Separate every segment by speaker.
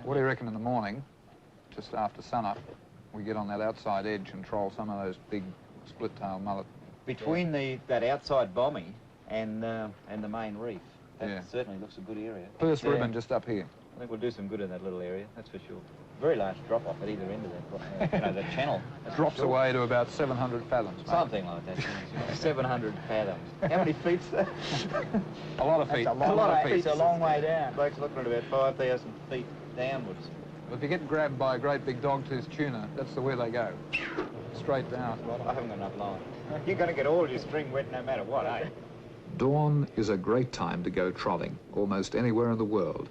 Speaker 1: What do you reckon in the morning, just after sunup, we get on that outside edge and troll some of those big split-tail mullet?
Speaker 2: Between that outside bombing and the main reef, that certainly looks a good area.
Speaker 1: First ribbon just up here.
Speaker 2: I think we'll do some good in that little area, that's for sure. Very large drop-off at either end of that, the channel.
Speaker 1: Drops away to about 700 fathoms, mate.
Speaker 2: Something like that. 700 fathoms. How many feet's that?
Speaker 1: A lot of feet.
Speaker 2: A lot of feet. It's a long way down. Bloke's looking at about 5,000 feet downwards.
Speaker 1: If you get grabbed by a great big dogtooth tuna, that's the way they go. Straight down.
Speaker 2: I haven't got enough line. You're going to get all your string wet no matter what, eh?
Speaker 3: Dawn is a great time to go trolling, almost anywhere in the world.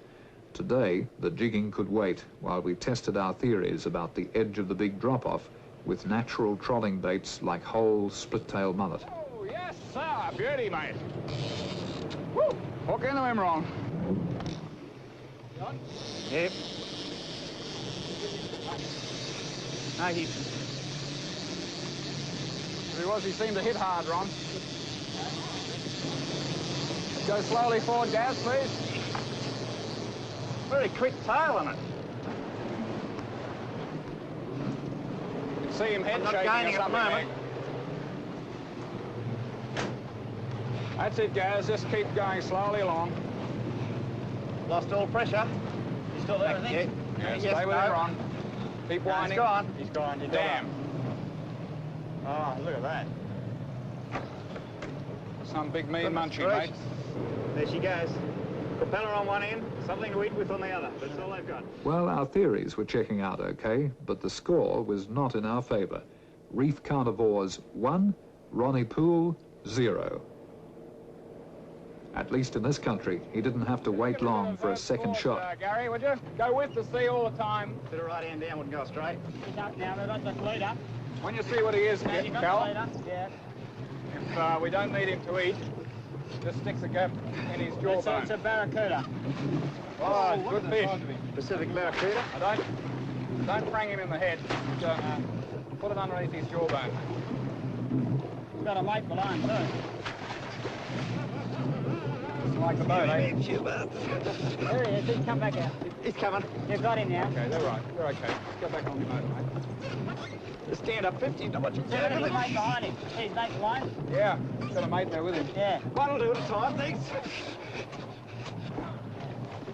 Speaker 3: Today, the jigging could wait while we tested our theories about the edge of the big drop-off with natural trolling baits like whole split-tail mullet.
Speaker 1: Oh, yes, sir. Beauty, mate. Woo! Hook into him wrong. Yep. No, he seemed to hit hard, Ron. Go slowly forward, Gaz, please. Very quick tail on it. You can see him head shaking us up there. That's it, Gaz. Just keep going slowly along.
Speaker 2: Lost all pressure. You still there, I think?
Speaker 1: Yeah, stay with him, Ron. Keep winding.
Speaker 2: He's gone. He's gone. You're
Speaker 1: Damn.
Speaker 2: Oh, look at that.
Speaker 1: Some big mean munchie, mate.
Speaker 2: There she goes. Propeller on one end, something to eat with on the other. That's all they've got.
Speaker 3: Well, our theories were checking out okay, but the score was not in our favour. Reef carnivores 1, Ronnie Poole 0. At least in this country, he didn't have to wait long for a second shot.
Speaker 1: Gary, would you? Go with the sea all the time.
Speaker 2: Put the right hand down, wouldn't go straight.
Speaker 4: Now, they've got the leader.
Speaker 1: When you see what he is, Cal,
Speaker 4: Yeah.
Speaker 1: if we don't need him to eat, just sticks a gap in his jawbone.
Speaker 4: It's a Barracuda.
Speaker 1: Oh, good fish.
Speaker 2: Pacific Barracuda.
Speaker 1: Don't prang him in the head. Put it underneath his jawbone.
Speaker 4: He's got a mate below him, too.
Speaker 1: Like the boat, eh?
Speaker 4: There he is. He's come back out.
Speaker 2: He's coming.
Speaker 4: You've got him now.
Speaker 1: Okay, they're right. They're okay. Just go back on the motor, mate. Just stand up 50.
Speaker 4: He's got his mate behind him. His mate behind him.
Speaker 1: Yeah, he's got a mate there with him.
Speaker 4: Yeah.
Speaker 2: One'll do at a time, thanks.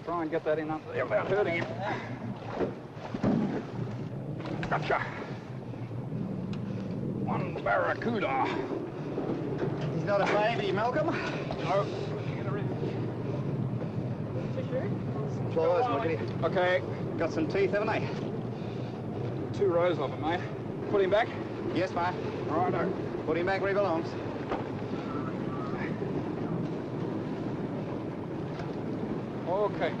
Speaker 1: Try and get that in under there without hurting him. Gotcha. One Barracuda.
Speaker 2: He's not a baby, Malcolm.
Speaker 1: No.
Speaker 2: Pliers, look at him.
Speaker 1: Okay.
Speaker 2: Got some teeth, haven't they?
Speaker 1: 2 rows of them, mate. Put him back.
Speaker 2: Yes, mate.
Speaker 1: Righto.
Speaker 2: Put him back where he belongs.
Speaker 1: Okay.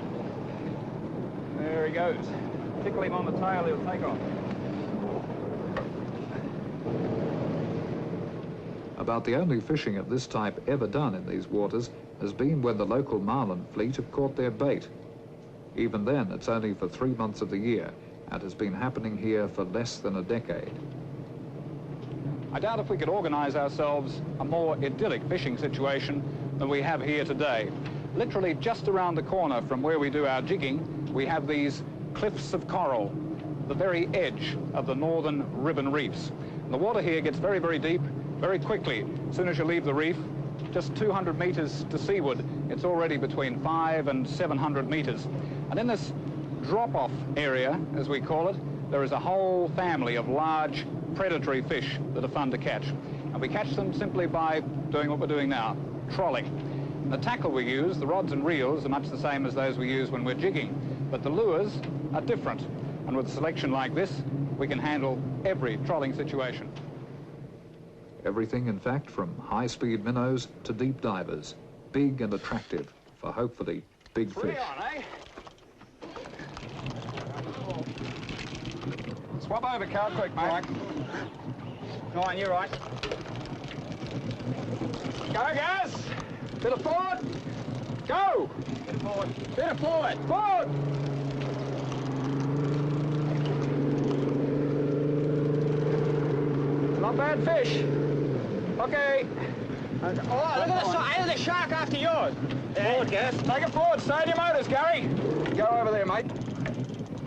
Speaker 1: There he goes. Tickle him on the tail, he'll take off.
Speaker 3: About the only fishing of this type ever done in these waters has been when the local marlin fleet have caught their bait. Even then, it's only for 3 months of the year, and has been happening here for less than a decade.
Speaker 1: I doubt if we could organise ourselves a more idyllic fishing situation than we have here today. Literally just around the corner from where we do our jigging, we have these cliffs of coral, the very edge of the northern Ribbon Reefs. And the water here gets very, very deep very quickly. As soon as you leave the reef, just 200 metres to seaward, it's already between 500 and 700 metres. And in this drop-off area, as we call it, there is a whole family of large predatory fish that are fun to catch. And we catch them simply by doing what we're doing now, trolling. And the tackle we use, the rods and reels, are much the same as those we use when we're jigging, but the lures are different. And with a selection like this, we can handle every trolling situation.
Speaker 3: Everything, in fact, from high-speed minnows to deep divers, big and attractive for hopefully big fish.
Speaker 1: Free on, eh? Swap over, Cal, quick, mate.
Speaker 2: Go on, you're right.
Speaker 1: Go, guys! Bit of forward! Go!
Speaker 2: Bit of forward.
Speaker 1: Bit of forward! Forward! Not bad fish. Okay.
Speaker 4: Oh, look at the shark after yours.
Speaker 1: Forward, Gas. Take it forward. Stay in your motors, Gary. Go over there, mate.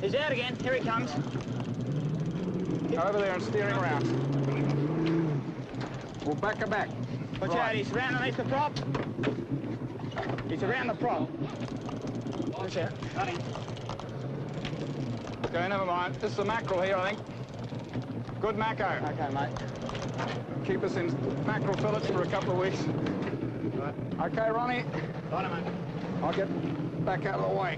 Speaker 4: He's out again. Here he comes.
Speaker 1: Over there and steering around. We'll back her back.
Speaker 4: Watch out, he's around underneath the prop. He's around the prop. Watch out. Honey.
Speaker 1: Okay, never mind. This is a mackerel here, I think. Good macko.
Speaker 4: Okay, mate.
Speaker 1: Keep us in mackerel fillets for a couple of weeks.
Speaker 4: Right.
Speaker 1: Okay, Ronnie.
Speaker 4: Right, mate.
Speaker 1: I'll get back out of the way.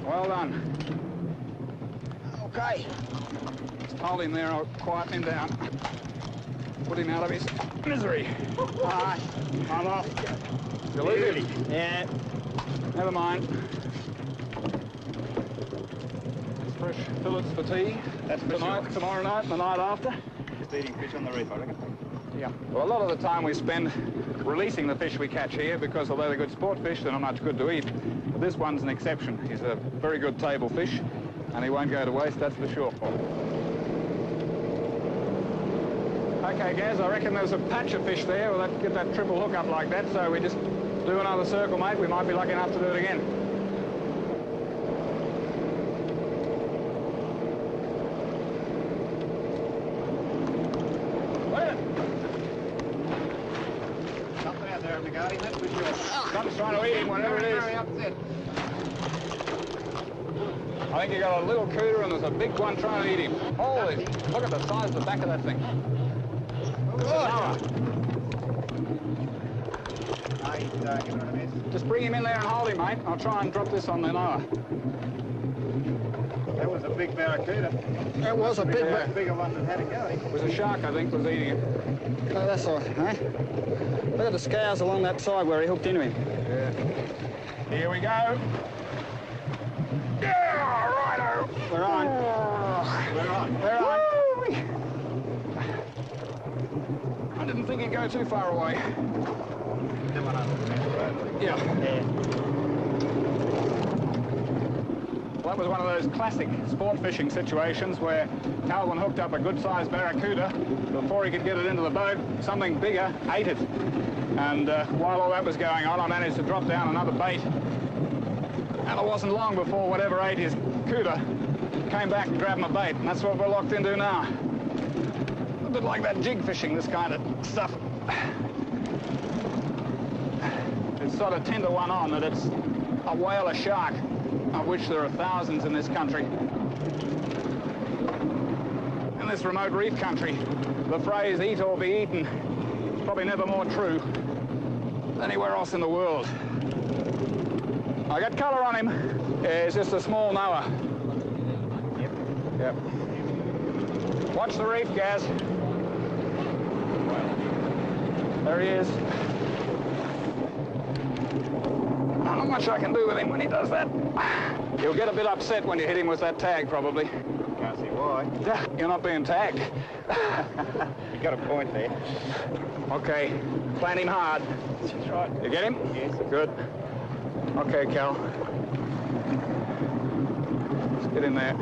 Speaker 1: Well done.
Speaker 4: Okay.
Speaker 1: Just hold him there, I'll quieten him down. Put him out of his misery.
Speaker 4: Alright, I'm off.
Speaker 1: You lose him?
Speaker 4: Yeah.
Speaker 1: Never mind. Fresh fillets for tea.
Speaker 2: That's for
Speaker 1: tonight,
Speaker 2: sure.
Speaker 1: tomorrow night, and the night after.
Speaker 2: Just eating fish on the reef, I reckon.
Speaker 1: Yeah. Well, a lot of the time we spend releasing the fish we catch here because although they're good sport fish, they're not much good to eat. But this one's an exception. He's a very good table fish, and he won't go to waste, that's for sure. Okay, Gaz, I reckon there's a patch of fish there. We'll have to get that triple hook up like that, so we just do another circle, mate. We might be lucky enough to do it again.
Speaker 2: Something out there in the garden, that's for sure.
Speaker 1: Something's trying to eat him, whatever it is.
Speaker 2: Very upset.
Speaker 1: I think you got a little cooter and there's a big one trying to eat him. Holy, look at the size of the back of that thing.
Speaker 2: He's giving it a miss.
Speaker 1: Just bring him in there and hold him, mate. I'll try and drop this on the Noah.
Speaker 2: That was a big barracuda.
Speaker 4: It was a big one.
Speaker 2: Bigger one than had it going.
Speaker 1: It was a shark, I think, was eating it.
Speaker 4: Oh, that's all right, eh? Look at the scales along that side where he hooked into him.
Speaker 1: Yeah. Here we go. Yeah, righto.
Speaker 4: We're on.
Speaker 2: We're on.
Speaker 4: We're on.
Speaker 1: Woo! I didn't think he'd go too far away.
Speaker 2: That one under the net.
Speaker 1: Yeah.
Speaker 4: Yeah.
Speaker 1: Well, that was one of those classic sport fishing situations where Calvin hooked up a good-sized barracuda. Before he could get it into the boat, something bigger ate it. And while all that was going on, I managed to drop down another bait. And it wasn't long before whatever ate his cuda came back and grabbed my bait. And that's what we're locked into now. A bit like that jig fishing, this kind of stuff. It's sort of 10 to 1 on that it's a whale or shark, of which there are thousands in this country. In this remote reef country, the phrase eat or be eaten is probably never more true than anywhere else in the world. I got colour on him. It's just a small Noah. Yep. Watch the reef, Gaz. There he is. Not much I can do with him when he does that. He'll get a bit upset when you hit him with that tag, probably.
Speaker 2: Can't see why.
Speaker 1: You're not being tagged.
Speaker 2: You got a point there.
Speaker 1: Okay, plant him hard.
Speaker 2: That's right.
Speaker 1: You get him?
Speaker 2: Yes.
Speaker 1: Good. Okay, Cal. Let's get in there.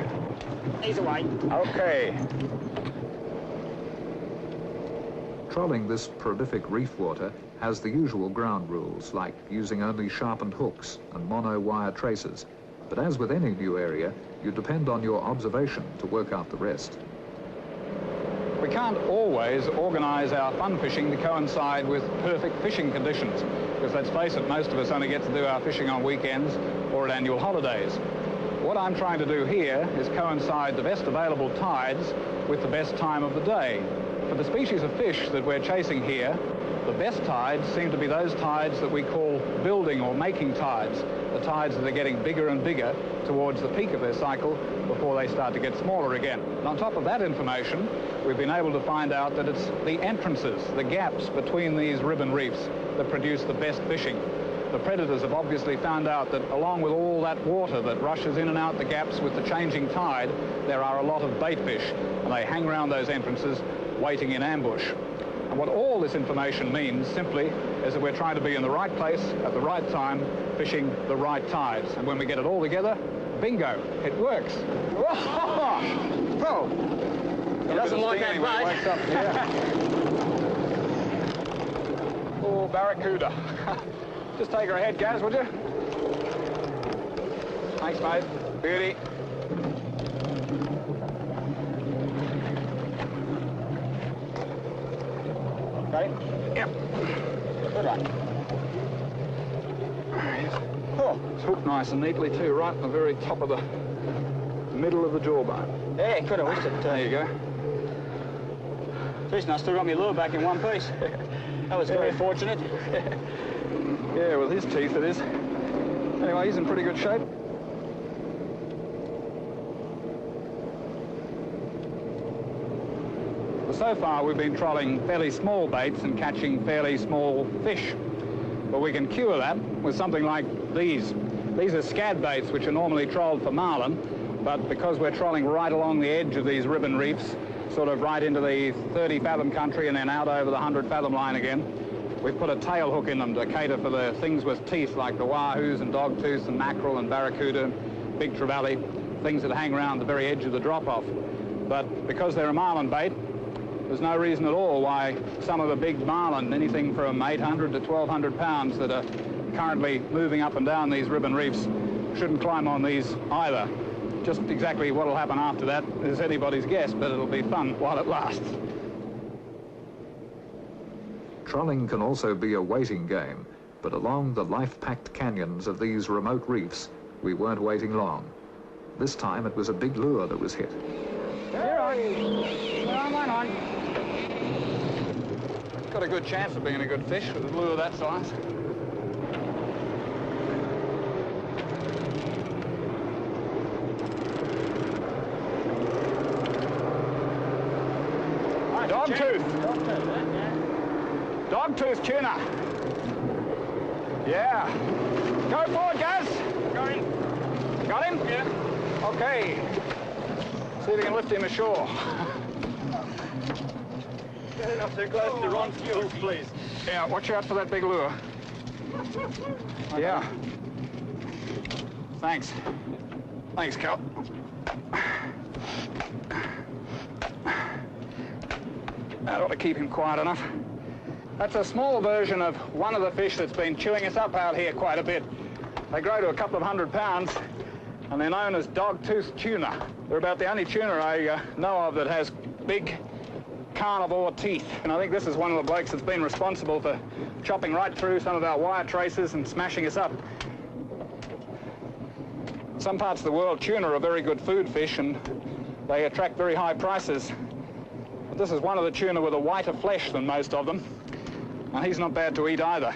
Speaker 4: He's away.
Speaker 1: Okay.
Speaker 3: Trolling this prolific reef water has the usual ground rules, like using only sharpened hooks and mono-wire traces. But as with any new area, you depend on your observation to work out the rest.
Speaker 1: We can't always organise our fun fishing to coincide with perfect fishing conditions, because let's face it, most of us only get to do our fishing on weekends or at annual holidays. What I'm trying to do here is coincide the best available tides with the best time of the day. For the species of fish that we're chasing here, the best tides seem to be those tides that we call building or making tides, the tides that are getting bigger and bigger towards the peak of their cycle before they start to get smaller again. And on top of that information, we've been able to find out that it's the entrances, the gaps between these ribbon reefs that produce the best fishing. The predators have obviously found out that along with all that water that rushes in and out the gaps with the changing tide, there are a lot of bait fish, and they hang around those entrances waiting in ambush. And what all this information means simply is that we're trying to be in the right place at the right time, fishing the right tides. And when we get it all together, bingo, it works. Whoa!
Speaker 4: He doesn't like that
Speaker 1: when he
Speaker 4: bait.
Speaker 1: wakes up. Yeah. Oh, barracuda. Just take her ahead, Gaz, would you? Thanks, mate. Beauty.
Speaker 4: Got it?
Speaker 1: Yep.
Speaker 4: Good one.
Speaker 1: Oh, it's hooked nice and neatly too, right at the very top of the middle of the jawbone.
Speaker 4: Yeah, could have wished it.
Speaker 1: There you go.
Speaker 4: Decent, I still got my lure back in one piece. That was very fortunate.
Speaker 1: Yeah, with his teeth it is. Anyway, he's in pretty good shape. So far we've been trolling fairly small baits and catching fairly small fish. But we can cure that with something like these. These are scad baits which are normally trolled for marlin, but because we're trolling right along the edge of these ribbon reefs, sort of right into the 30 fathom country and then out over the 100 fathom line again, we've put a tail hook in them to cater for the things with teeth like the wahoos and dogtooth and mackerel and barracuda, big trevally, things that hang around the very edge of the drop-off. But because they're a marlin bait, there's no reason at all why some of the big marlin, anything from 800 to 1,200 pounds that are currently moving up and down these ribbon reefs, shouldn't climb on these either. Just exactly what will happen after that is anybody's guess, but it'll be fun while it lasts.
Speaker 3: Trolling can also be a waiting game, but along the life-packed canyons of these remote reefs, we weren't waiting long. This time it was a big lure that was hit.
Speaker 4: You're on. You're on.
Speaker 1: Got a good chance of being a good fish with a lure that size. Dogtooth. Dogtooth tuna. Yeah. Go for it, Gaz.
Speaker 4: Got him.
Speaker 1: Got him?
Speaker 4: Yeah.
Speaker 1: Okay. See if we can lift him ashore.
Speaker 2: Get up too close to Ron's gills, please.
Speaker 1: Yeah, watch out for that big lure. Yeah. Thanks. Thanks, Cal. That ought to keep him quiet enough. That's a small version of one of the fish that's been chewing us up out here quite a bit. They grow to a couple of 100 pounds, and they're known as dogtooth tuna. They're about the only tuna I know of that has big carnivore teeth. And I think this is one of the blokes that's been responsible for chopping right through some of our wire traces and smashing us up. In some parts of the world, tuna are very good food fish, and they attract very high prices. But this is one of the tuna with a whiter flesh than most of them, and he's not bad to eat either.